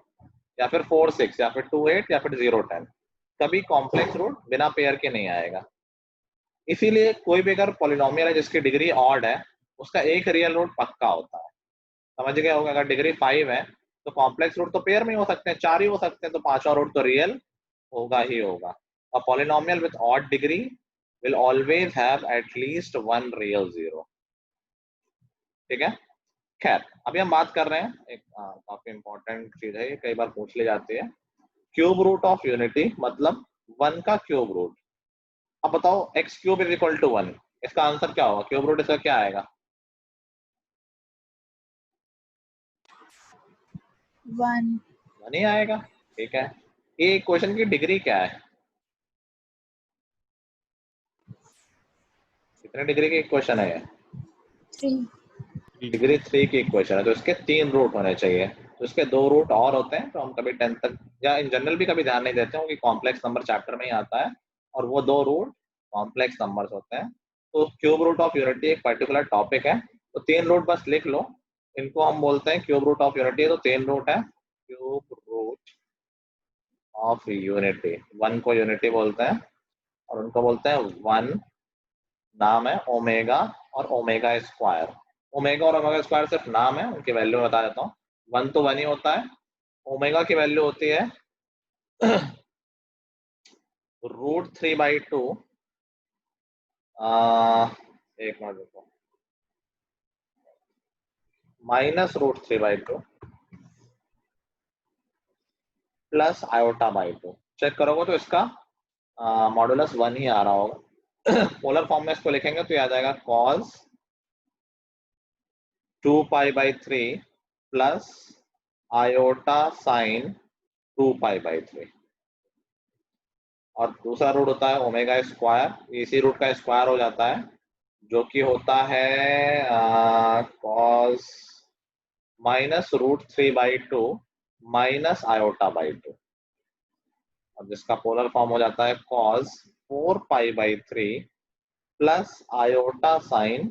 या फिर 4 6, या फिर 2 8, या फिर 0 10। कभी कॉम्प्लेक्स रूट बिना पेयर के नहीं आएगा। इसीलिए कोई भी अगर पॉलिनोमियल है जिसकी डिग्री ऑड है उसका एक रियल रूट पक्का होता है। समझ गए होगा? अगर डिग्री 5 है तो कॉम्प्लेक्स रूट तो पेयर में ही हो सकते हैं, 4 ही हो सकते हैं, तो 5वां रूट तो रियल होगा ही होगा। और polynomial with odd degree will always have at least one real zero. ठीक है, खैर अभी हम बात कर रहे हैं एक काफी इंपॉर्टेंट चीज है, ये कई बार पूछ ली जाती है, क्यूब रूट ऑफ यूनिटी मतलब 1 का क्यूब रूट। अब बताओ x cube is equal to 1, इसका आंसर क्या होगा? क्यूब रूट इसका क्या आएगा?
1
ही आएगा। ठीक है, ये क्वेश्चन की डिग्री क्या है? कितने डिग्री की क्वेश्चन है ये?
3
डिग्री 3 की इक्वेशन है, तो इसके 3 रूट होने चाहिए। तो इसके 2 रूट और होते हैं, तो हम कभी 10 तक या इन जनरल भी कभी ध्यान नहीं देते हैं, क्योंकि कॉम्प्लेक्स नंबर चैप्टर में ही आता है और वो 2 रूट कॉम्प्लेक्स नंबर्स होते हैं। तो क्यूब रूट ऑफ यूनिटी एक पर्टिकुलर टॉपिक है, तो 3 रूट बस लिख लो, इनको हम बोलते हैं क्यूब रूट ऑफ यूनिटी। तो 3 रूट है क्यूब रूट ऑफ यूनिटी। 1 को यूनिटी बोलते हैं और उनको बोलते हैं 1, नाम है ओमेगा और ओमेगा स्क्वायर। ओमेगा और ओमेगा स्क्वायर सिर्फ नाम है, उनकी वैल्यू बता देता हूँ। 1 तो 1 ही होता है, ओमेगा की वैल्यू होती है √3/2 एक मिनट देखो, -√3/2 प्लस आयोटा/2। चेक करोगे तो इसका मॉडुलस 1 ही आ रहा होगा। पोलर फॉर्म में इसको लिखेंगे तो ये आ जाएगा cos 2π/3 प्लस आयोटा साइन 2π/3। और दूसरा रूट होता है ओमेगा स्क्वायर, इसी रूट का स्क्वायर हो जाता है, जो कि होता है cos -√3/2 माइनस आयोटा/2, और जिसका पोलर फॉर्म हो जाता है cos 4π/3 प्लस आयोटा साइन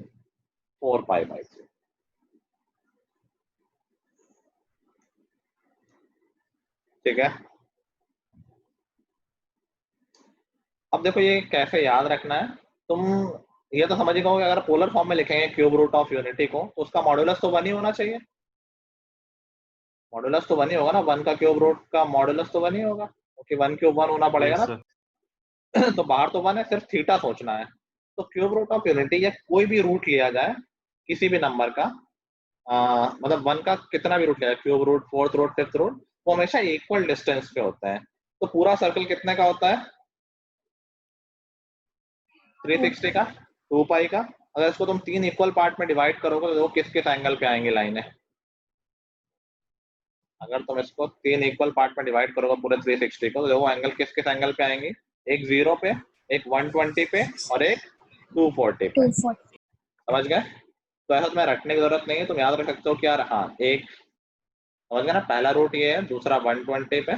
4π/3। ठीक है, अब देखो ये कैसे याद रखना है। तुम ये तो समझ गए अगर पोलर फॉर्म में लिखेंगे क्यूब रूट ऑफ यूनिटी को, तो उसका मॉडुलस तो 1 ही होना चाहिए। मॉडुलस तो 1 ही होगा ना, 1 का क्यूब रूट का मॉडुलस तो 1 ही होगा, क्योंकि 1 क्यूब 1 होना पड़ेगा
Yes,
ना।
sir.
तो बाहर तो 1 है, सिर्फ थीटा सोचना है। तो क्यूब रूट ऑफ यूनिटी या कोई भी रूट लिया जाए किसी भी नंबर का, मतलब 1 का कितना भी रूट लिया जाए, cube root, 4th root, 5th root, वो हमेशा इक्वल डिस्टेंस पे होता है। तो पूरा सर्कल कितने का होता है? 360 का, 2π का। अगर इसको तुम 3 इक्वल पार्ट में डिवाइड करोगे तो देखो किस किस एंगल पे आएंगे लाइनें। अगर तुम इसको 3 इक्वल पार्ट में डिवाइड करोगे पूरे 360 को, तो देखो एंगल किस किस एंगल पे आएंगे, एक 0 पे, एक 120 पे और एक 240 पे।
240
समझ गए? तो ऐसा तुम्हें रखने की जरूरत नहीं है, तुम याद रख सकते हो कि यार हाँ, एक समझ गए ना, पहला रूट ये है, दूसरा 120 पे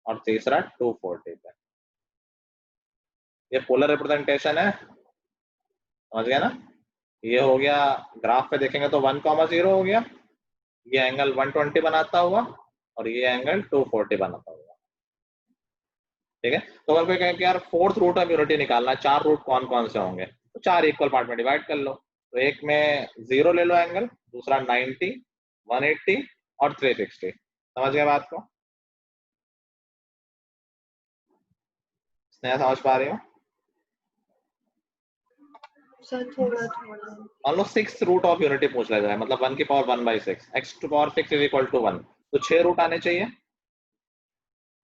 और तीसरा 240 पे। ये पोलर रिप्रेजेंटेशन है, समझ गए ना। ये हो गया, ग्राफ पे देखेंगे तो 1,0 हो गया, ये एंगल 120 बनाता हुआ और ये एंगल 240 बनाता हुआ। ठीक है, तो अगर कोई कहे कि यार 4th रूट ऑफ यूनिटी निकालना है, 4 रूट कौन कौन से होंगे, तो 4 इक्वल पार्ट में डिवाइड कर लो। तो एक में 0 ले लो एंगल, दूसरा 90, 180 और 360। समझ गए बात को? स्नेहा समझ पा रही हो?
सर थोड़ा थोड़ा।
मान लो 6th रूट ऑफ यूनिटी पूछ लिया जाए, मतलब 1 की power 1/6, x⁴ is equal to 1, तो 6 रूट आने चाहिए,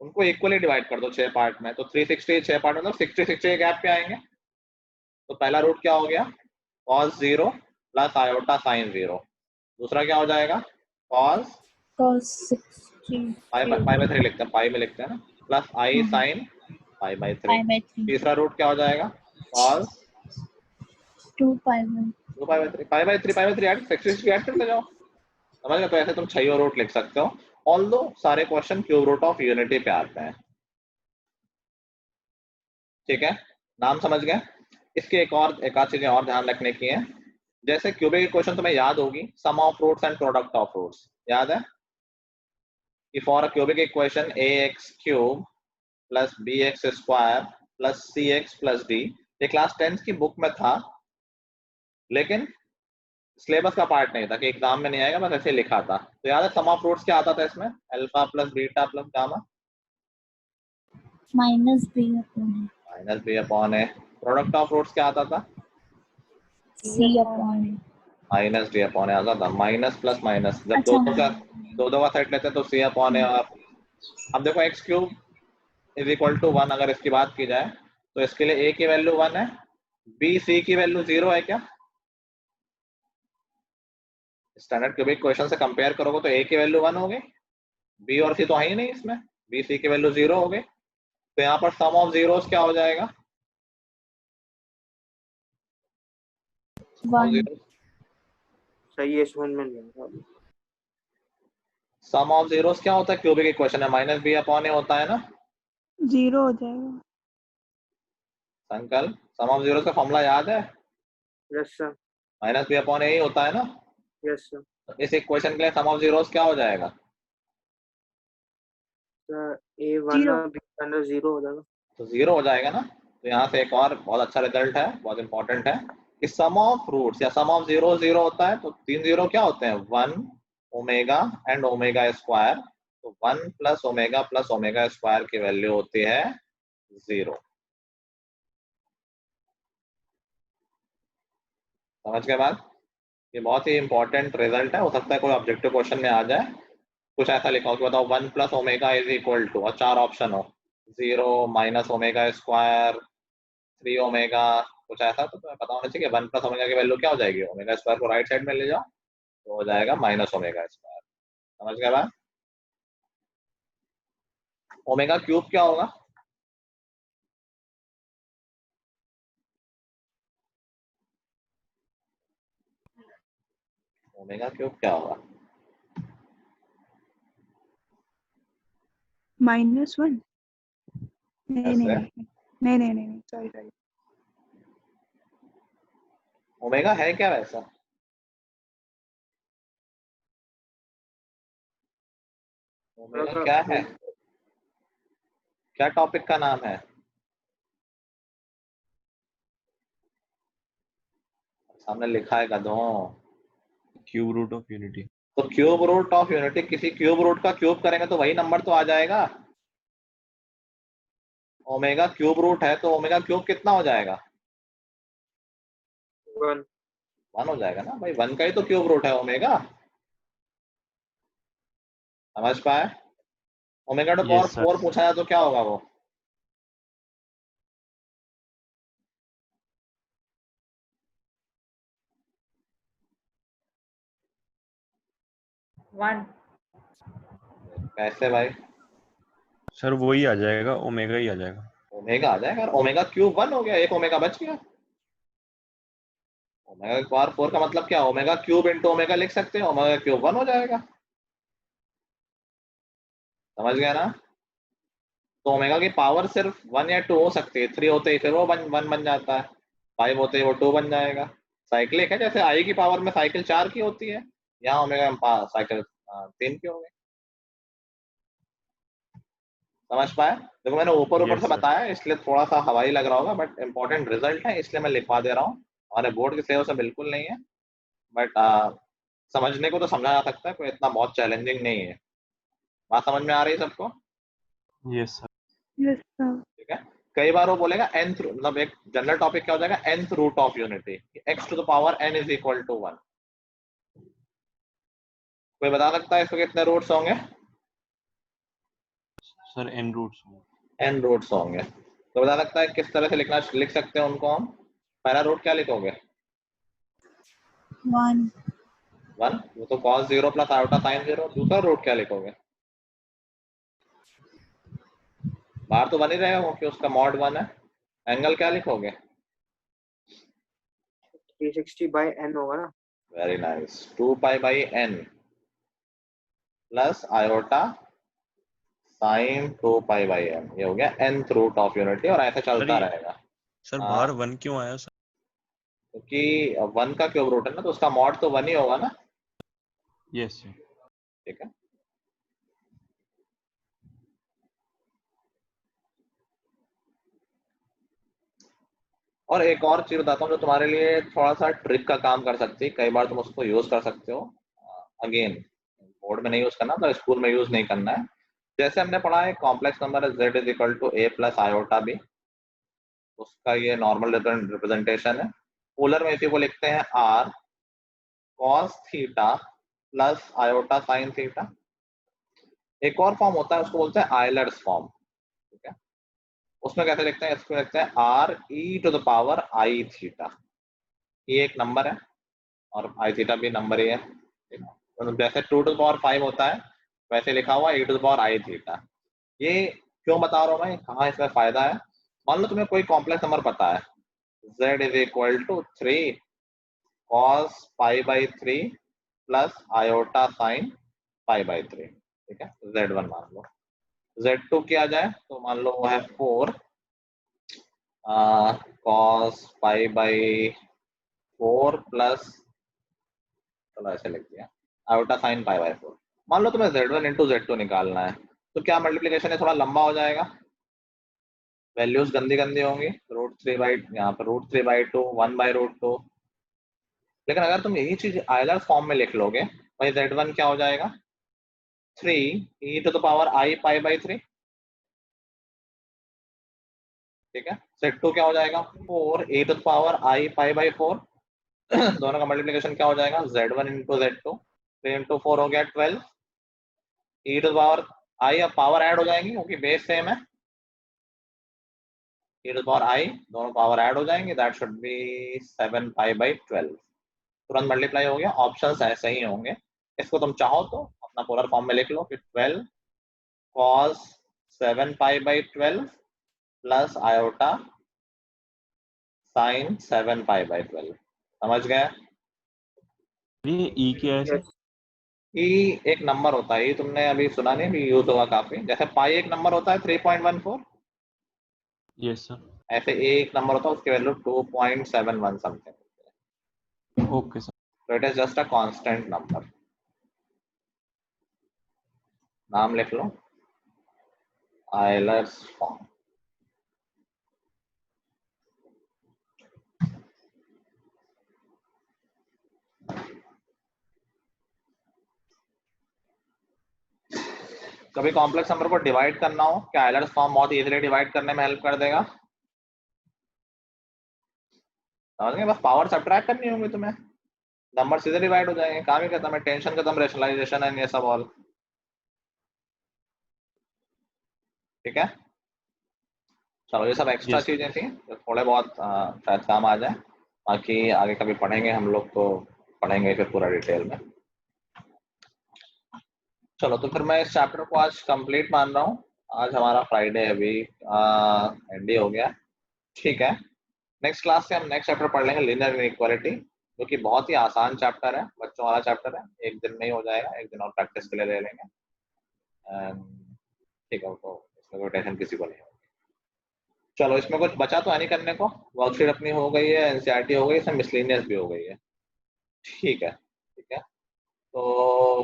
उनको इक्वली डिवाइड कर दो 6 पार्ट में। तो 360 6 पार्ट मतलब 60 के गैप पे आएंगे। तो पहला रूट क्या हो गया, cos 0 प्लस आयोटा साइन 0। दूसरा क्या हो जाएगा, cos
cos 60
π/3 लिखते हैं, पाई में लिखते हैं ना, प्लस आई साइन π/3।
π/3
तीसरा रूट क्या हो जाएगा, cos
2π/3
π/3 ऐड 60 ऐड करते जाओ। समझ गए? तो ऐसे तुम 6 रूट लिख सकते हो। ऑल्दो सारे question cube root of unity पे आते हैं। ठीक है, नाम समझ गए। इसके एक आध चीजें और ध्यान रखने की है, जैसे क्यूबिक इक्वेशन तुम्हें याद होगी, sum of roots and product of roots, याद है कि for a cubic equation ax³ plus bx² plus cx plus d, ये क्लास 10th की बुक में था, लेकिन सिलेबस का पार्ट नहीं था कि एग्जाम में नहीं आएगा, बस ऐसे लिखा था। तो याद है सम ऑफ रूट्स क्या आता था इसमें, alpha plus beta plus gamma
-b/a
-b/a product of roots क्या आता था?
C upon
minus D upon A आता था। माइनस प्लस माइनस, जब
अच्छा
दो का सेट लेते हैं तो सी अपॉन ए। और अब देखो x cube is equal to 1, अगर इसकी बात की जाए तो इसके लिए ए की वैल्यू 1 है, बी सी की वैल्यू 0 है क्या? स्टैंडर्ड क्यूबिक क्वेश्चन से कंपेयर करोगे तो ए की वैल्यू 1 हो गई, बी और सी तो है ही नहीं इसमें, बी सी की वैल्यू 0 हो गई, तो यहाँ पर सम ऑफ जीरोस क्या हो जाएगा?
वन
सही है, समझ में नहीं आया।
सम ऑफ जीरोस क्या होता है क्यूबिक इक्वेशन में? माइनस बी अपॉन ए होता है ना
0 हो जाएगा।
संकल्प? सम ऑफ जीरोस का फॉर्मूला याद है?
Yes sir,
minus b upon a ही होता है ना।
Yes sir.
तो इस इक्वेशन के लिए सम ऑफ जीरोस क्या हो जाएगा?
सर A1
0
और B1 0 हो जाएगा।
तो 0 हो जाएगा ना। तो यहाँ से एक और बहुत अच्छा रिजल्ट है, बहुत इंपॉर्टेंट है कि सम ऑफ रूट्स या सम ऑफ जीरो 0 होता है। तो 3 जीरो क्या होते हैं? 1 ओमेगा एंड ओमेगा स्क्वायर। तो 1 प्लस ओमेगा स्क्वायर की वैल्यू होती है 0। समझ के बाद ये बहुत ही इंपॉर्टेंट रिजल्ट है, हो सकता है कोई ऑब्जेक्टिव क्वेश्चन में आ जाए। कुछ ऐसा लिखा हो कि बताओ 1 plus omega is equal to, और 4 ऑप्शन हो, 0 माइनस ओमेगा स्क्वायर 3 ओमेगा, कुछ ऐसा। तो तुम्हें पता होना चाहिए 1 प्लस ओमेगा की वैल्यू क्या हो जाएगी? ओमेगा स्क्वायर को राइट साइड में ले जाओ तो हो जाएगा माइनस ओमेगा स्क्वायर। समझ गए बात? ओमेगा क्यूब क्या होगा? ओमेगा क्यूब क्या होगा?
-1 नहीं नहीं
ऐसे
नहीं नहीं नहीं नहीं सॉरी सॉरी।
ओमेगा है क्या वैसा? ओमेगा क्या है? क्या टॉपिक का नाम है? सामने लिखा है गधों।
Cube root of unity.
तो क्यूब रूट ऑफ यूनिटी, किसी क्यूब रूट का क्यूब करेंगे तो वही नंबर तो आ जाएगा। ओमेगा क्यूब रूट है तो ओमेगा क्यूब कितना हो जाएगा?
1।
1 हो जाएगा ना भाई, 1 का ही तो क्यूब रूट है ओमेगा। समझ पाए? Omega to power
yes sir.
4 पूछा जाए तो क्या होगा वो?
वन।
कैसे भाई?
सर वही आ जाएगा, ओमेगा ही आ जाएगा।
ओमेगा आ जाएगा, और ओमेगा क्यूब 1 हो गया, एक ओमेगा बच गया। ओमेगा की पावर 4 का मतलब क्या? ओमेगा क्यूब इंटू ओमेगा लिख सकते हैं, ओमेगा क्यूब 1 हो जाएगा। समझ गया ना? तो ओमेगा की पावर सिर्फ 1 या 2 हो सकती है, 3 होते ही फिर वो 1 बन जाता है, 5 होते ही वो 2 बन जाएगा। साइक्लिक है, जैसे आई की पावर में साइकिल 4 की होती है, यहाँ ओमेगा में साइकिल 3 की हो गई। समझ पाए? देखो मैंने ऊपर ऊपर
यस
से
सर।
बताया इसलिए थोड़ा सा हवाई लग रहा होगा, बट इंपॉर्टेंट रिजल्ट है इसलिए मैं लिखवा दे रहा हूँ। हमारे बोर्ड की सेव से बिल्कुल नहीं है, बट समझने को तो समझा जा सकता है, कोई इतना बहुत चैलेंजिंग नहीं है। बात समझ में आ रही है सबको?
Yes sir.
Yes sir.
ठीक है। कई बार वो बोलेगा nth, मतलब एक जनरल टॉपिक क्या हो जाएगा? nth root of unity, x to the power n is equal to 1। कोई बता सकता है इसके कितने रूट्स होंगे?
Sir n roots.
n roots होंगे। तो बता सकता है किस तरह से लिख सकते हैं उनको हम? पहला रूट क्या लिखोगे?
1
1, वो तो cos 0 प्लस आयोटा sin 0। दूसरा रूट क्या लिखोगे? बाहर तो बन ही रहेगा क्योंकि उसका मॉड 1 है। एंगल क्या लिखोगे?
360/n होगा ना।
Very nice, 2 pi by n plus iota sign 2 pi by n, ये हो गया nth रूट ऑफ यूनिटी, और ऐसे चलता रहेगा।
सर
हाँ,
बाहर 1 क्यों आया सर?
क्योंकि 1 का क्यूब रूट है ना, तो उसका मॉड तो 1 ही होगा ना।
Yes sir.
ठीक है। और एक और चीज बताता हूँ जो तुम्हारे लिए थोड़ा सा ट्रिक का काम कर सकती है, कई बार तुम उसको यूज कर सकते हो। अगेन बोर्ड में नहीं यूज करना, तो स्कूल में यूज नहीं करना है। जैसे हमने पढ़ा है कॉम्प्लेक्स नंबर है z is equal to a plus iota b, उसका ये नॉर्मल रिप्रेजेंटेशन है। पोलर में इसी को लिखते हैं r cos theta plus iota sine theta. एक और फॉर्म होता है उसको बोलते हैं आयलर्स फॉर्म, ठीक है। उसमें कैसे लिखते हैं, इसको लिखते हैं r e to the power i theta. ये एक नंबर है और i थीटा भी नंबर ही है, तो जैसे 2 टू द पावर 5 होता है वैसे लिखा हुआ e to the power i theta. ये क्यों बता रहा हूँ मैं, कहाँ इसमें फायदा है। मान लो तुम्हें कोई कॉम्प्लेक्स नंबर पता है, z is equal to 3 cos pi by 3 plus iota sine pi by 3, ठीक है। z1 मान लो, z2 किया जाए तो मान लो वो है 4 cos पाई बाई 4 प्लस, चलो ऐसे लिख दिया, आयोटा साइन पाई बाई 4। मान लो तुम्हें z1 इंटू z2 निकालना है, तो क्या मल्टीप्लीकेशन है, थोड़ा लंबा हो जाएगा, वैल्यूज गंदी गंदी होंगी, √3 बाई, यहाँ पर √3 बाई 2, 1 बाई √2। लेकिन अगर तुम यही चीज आयलर फॉर्म में लिख लोगे, भाई z1 क्या हो जाएगा 3 e to the power i pi by 3, ठीक है। z2 क्या हो जाएगा 4 e to the power i pi by 4। दोनों का मल्टीप्लीकेशन क्या हो जाएगा z1 इंटू z2, 3 इंटू 4 हो गया 12 e to the power i। अब पावर ऐड हो जाएंगी क्योंकि बेस सेम है, e to the power i, दोनों पावर ऐड हो जाएंगे, that should be 7 pi by 12। तुरंत मल्टीप्लाई हो गया। ऑप्शंस ऐसे ही होंगे, इसको तुम चाहो तो अपना पोलर फॉर्म में लिख लो कि 12 cos 7 pi by 12 plus iota sign 7 pi by 12। समझ गए।
ये ई क्या है सर?
ई एक नंबर होता है, ये तुमने अभी सुना नहीं, अभी यूज होगा काफी। जैसे पाई एक नंबर होता है 3.14,
यस सर।
ऐसे ए एक नंबर होता है, उसकी value 2.71 something.
Okay sir.
So it is just a constant number। नाम लिख लो आयलर्स फॉर्म। कभी कॉम्प्लेक्स नंबर को डिवाइड करना हो, क्या आयलर्स फॉर्म बहुत इजीली डिवाइड करने में हेल्प कर देगा। समझ गए, बस पावर सब्ट्रैक्ट करनी होगी तुम्हें, नंबर सीधे डिवाइड हो जाएंगे, काम ही खत्म है, टेंशन खत्म, रेशनलाइजेशन एंड ये सब ऑल, ठीक है। चलो ये सब एक्स्ट्रा
Yes,
चीजें थी जो थोड़े बहुत शायद काम आ जाए, बाकी आगे कभी पढ़ेंगे हम लोग तो पढ़ेंगे फिर पूरा डिटेल में। चलो तो फिर मैं इस चैप्टर को आज कंप्लीट मान रहा हूँ। आज हमारा फ्राइडे अभी एंड हो गया, ठीक है। नेक्स्ट क्लास से हम नेक्स्ट चैप्टर पढ़ लेंगे लीनियर इनइक्वालिटी, जो कि बहुत ही आसान चैप्टर है, बच्चों वाला चैप्टर है, एक दिन में ही हो जाएगा, एक दिन और प्रैक्टिस के लिए ले लेंगे, ठीक है। तो इसमें कोई टेंशन किसी को नहीं होगी। चलो इसमें कुछ बचा तो है नहीं करने को, वर्कशीट अपनी हो गई है, एनसीईआरटी हो गई है, मिसलेनियस भी हो गई है, ठीक है, ठीक है। तो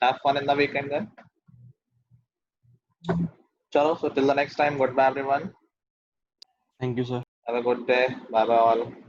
have fun in the weekend then. चलो, so till the next time, goodbye everyone,
thank you sir.
have a good day, bye bye all।